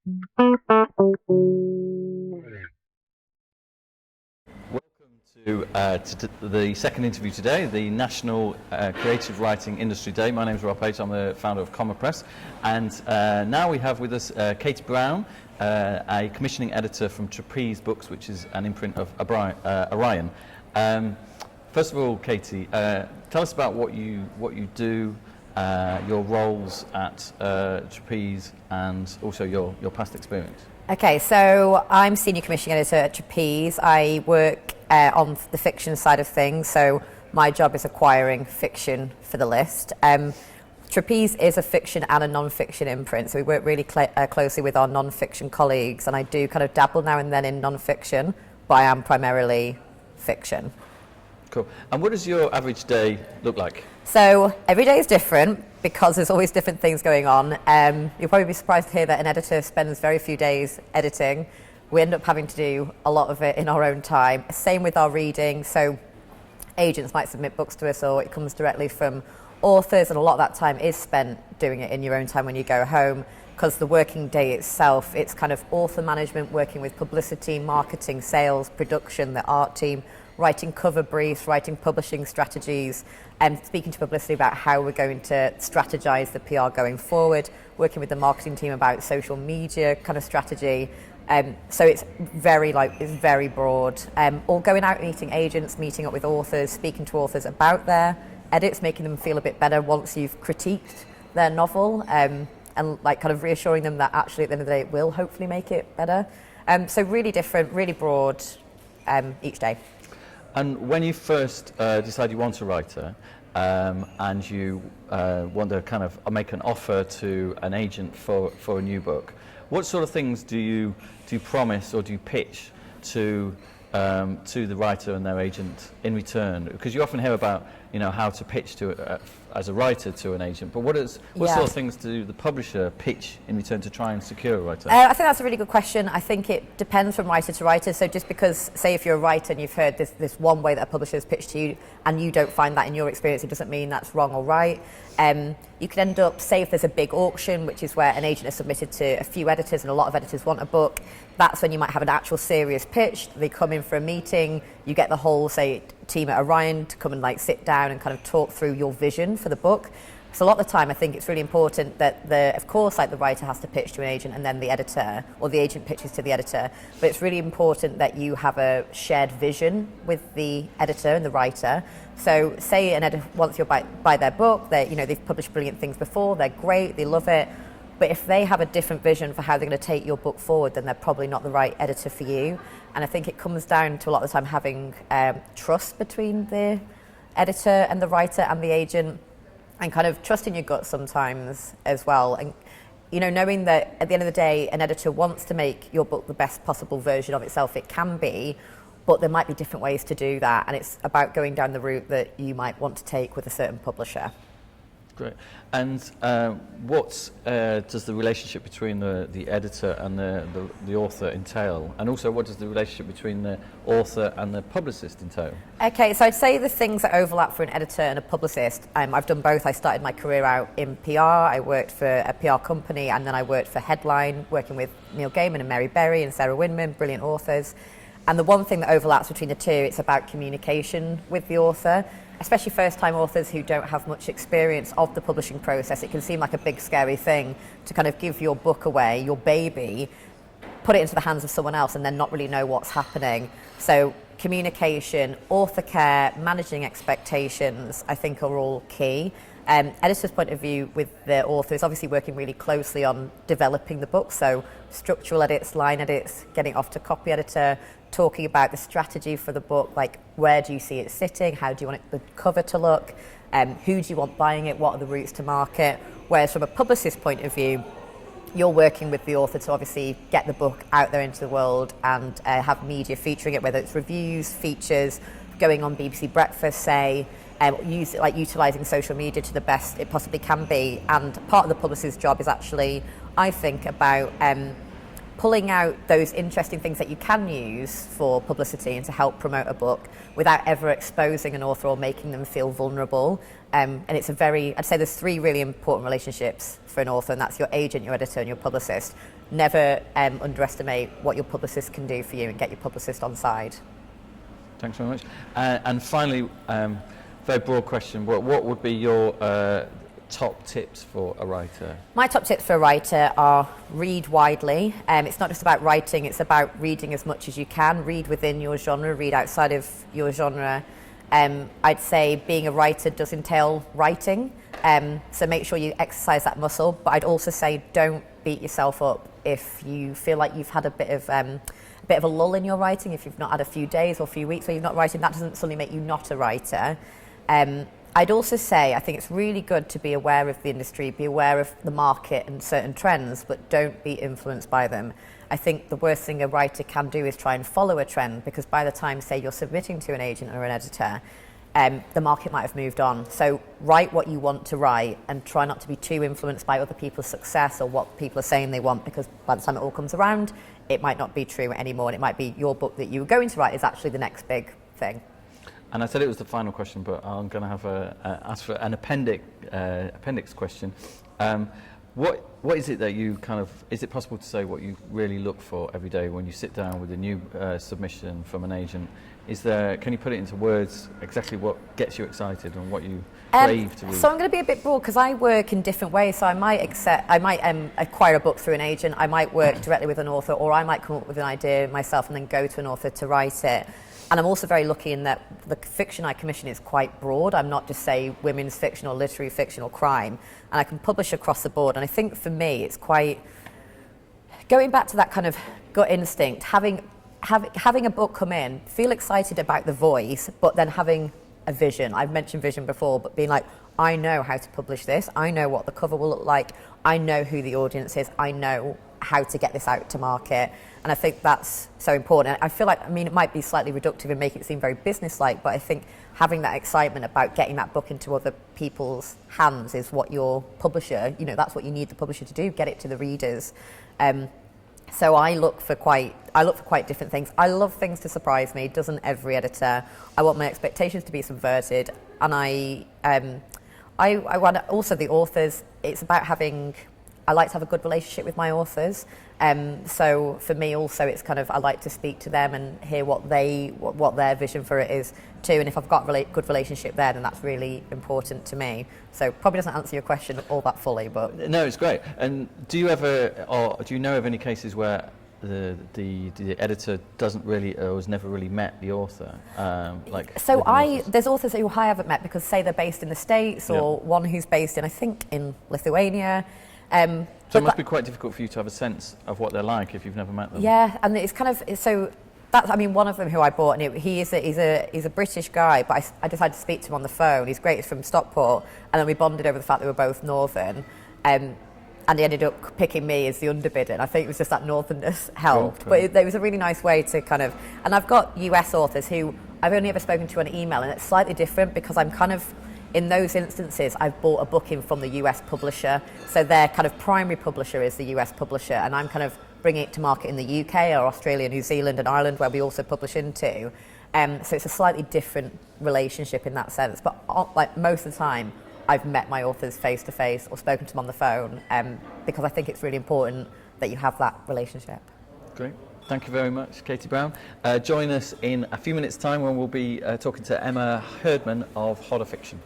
To the second interview today, the National Creative Writing Industry Day. My name is Rob Page, I'm the founder of Comma Press, and now we have with us Katie Brown, a commissioning editor from Trapeze Books, which is an imprint of Orion. First of all, Katie, tell us about what you do, your roles at Trapeze, and also your past experience. Okay, so I'm senior commissioning editor at Trapeze. I work on the fiction side of things, so my job is acquiring fiction for the list. Trapeze is a fiction and a non-fiction imprint, so we work really closely with our non-fiction colleagues, and I do kind of dabble now and then in non-fiction, but I am primarily fiction. Cool. And what does your average day look like? So every day is different because there's always different things going on. You'll probably be surprised to hear that an editor spends very few days editing. We end up having to do a lot of it in our own time. Same with our reading. So agents might submit books to us, or it comes directly from authors, and a lot of that time is spent doing it in your own time when you go home, because the working day itself, it's kind of author management, working with publicity, marketing, sales, production, the art team, writing cover briefs, writing publishing strategies, and speaking to publicity about how we're going to strategize the PR going forward, working with the marketing team about social media kind of strategy. So it's very broad. Or going out and meeting agents, meeting up with authors, speaking to authors about their edits, making them feel a bit better once you've critiqued their novel, and like kind of reassuring them that actually at the end of the day it will hopefully make it better. So really different, really broad each day. And when you first decide you want a writer, and you want to kind of make an offer to an agent for a new book, what sort of things do you promise or do you pitch to the writer and their agent in return? Because you often hear about how to pitch to as a writer to an agent, but what sort of things do the publisher pitch in return to try and secure a writer? I think that's a really good question. I think it depends from writer to writer. So just because, say, if you're a writer and you've heard this one way that a publisher has pitched to you and you don't find that in your experience, it doesn't mean that's wrong or right. You could end up, say if there's a big auction, which is where an agent has submitted to a few editors and a lot of editors want a book, that's when you might have an actual serious pitch. They come in for a meeting, you get the whole, say, team at Orion to come and sit down and kind of talk through your vision for the book. So a lot of the time I think it's really important that of course the writer has to pitch to an agent and then the editor, or the agent pitches to the editor, but it's really important that you have a shared vision with the editor and the writer. So say an editor wants you to buy their book, they've published brilliant things before, they're great, they love it, but if they have a different vision for how they're going to take your book forward, then they're probably not the right editor for you. And I think it comes down to a lot of the time having trust between the editor and the writer and the agent, and kind of trusting your gut sometimes as well. And knowing that at the end of the day, an editor wants to make your book the best possible version of itself it can be, but there might be different ways to do that, and it's about going down the route that you might want to take with a certain publisher. Great. And what does the relationship between the editor and the author entail? And also, what does the relationship between the author and the publicist entail? Okay, so I'd say the things that overlap for an editor and a publicist, I've done both. I started my career out in PR. I worked for a PR company, and then I worked for Headline, working with Neil Gaiman and Mary Berry and Sarah Winman, brilliant authors. And the one thing that overlaps between the two, it's about communication with the author, especially first-time authors who don't have much experience of the publishing process. It can seem like a big, scary thing to kind of give your book away, your baby, put it into the hands of someone else and then not really know what's happening. So communication, author care, managing expectations, I think are all key. Editor's point of view with the author is obviously working really closely on developing the book, so structural edits, line edits, getting off to copy editor, talking about the strategy for the book, like where do you see it sitting, how do you want the cover to look, who do you want buying it, what are the routes to market. Whereas from a publicist point of view, you're working with the author to obviously get the book out there into the world and have media featuring it, whether it's reviews, features, going on BBC Breakfast, say, utilising social media to the best it possibly can be. And part of the publicist's job is actually, I think, about pulling out those interesting things that you can use for publicity and to help promote a book without ever exposing an author or making them feel vulnerable. And it's I'd say there's 3 really important relationships for an author, and that's your agent, your editor, and your publicist. Never underestimate what your publicist can do for you, and get your publicist on side. Thanks very much. And finally, very broad question, what would be your top tips for a writer? My top tips for a writer are read widely. It's not just about writing, it's about reading as much as you can. Read within your genre, read outside of your genre. I'd say being a writer does entail writing, so make sure you exercise that muscle. But I'd also say don't beat yourself up if you feel like you've had a bit of a lull in your writing. If you've not had a few days or a few weeks where you've not writing, that doesn't suddenly make you not a writer. I'd also say I think it's really good to be aware of the industry, be aware of the market and certain trends, but don't be influenced by them. I think the worst thing a writer can do is try and follow a trend, because by the time, say, you're submitting to an agent or an editor, the market might have moved on. So write what you want to write and try not to be too influenced by other people's success or what people are saying they want, because by the time it all comes around, it might not be true anymore, and it might be your book that you were going to write is actually the next big thing. And I said it was the final question, but I'm going to have ask for an appendix question. What is it that you is it possible to say what you really look for every day when you sit down with a new submission from an agent? Can you put it into words exactly what gets you excited and what you crave to read? So I'm going to be a bit broad because I work in different ways. So I might acquire a book through an agent, I might work directly with an author, or I might come up with an idea myself and then go to an author to write it. And I'm also very lucky in that the fiction I commission is quite broad. I'm not just, say, women's fiction or literary fiction or crime. And I can publish across the board. And I think for me, it's quite... Going back to that kind of gut instinct, having a book come in, feel excited about the voice, but then having a vision. I've mentioned vision before, but being like, I know how to publish this. I know what the cover will look like. I know who the audience is. I know how to get this out to market. And I think that's so important. I feel like, it might be slightly reductive and make it seem very business-like, but I think having that excitement about getting that book into other people's hands is what your publisher, that's what you need the publisher to do, get it to the readers. So I look for quite different things. I love things to surprise me. Doesn't every editor? I want my expectations to be subverted, and I want also the authors. It's about I like to have a good relationship with my authors. So for me also, it's I like to speak to them and hear what their vision for it is too. And if I've got a good relationship there, then that's really important to me. So probably doesn't answer your question all that fully, but no, it's great. And do you know of any cases where the editor doesn't really, or has never really met the author? There's authors who I haven't met because, say, they're based in the States, or one who's based I think in Lithuania. So it must be quite difficult for you to have a sense of what they're like if you've never met them. Yeah, and it's so that's one of them who I bought, and he's a British guy, but I decided to speak to him on the phone. He's great, he's from Stockport, and then we bonded over the fact that we were both northern. And he ended up picking me as the underbidder, and I think it was just that northernness helped. Cool. But it was a really nice way to and I've got US authors who I've only ever spoken to on email, and it's slightly different because I'm in those instances, I've bought a book in from the US publisher, so their primary publisher is the US publisher, and I'm bringing it to market in the UK or Australia, New Zealand and Ireland, where we also publish into. So it's a slightly different relationship in that sense, but most of the time, I've met my authors face to face or spoken to them on the phone, because I think it's really important that you have that relationship. Great. Thank you very much, Katie Brown. Join us in a few minutes' time when we'll be talking to Emma Herdman of Hodder Fiction.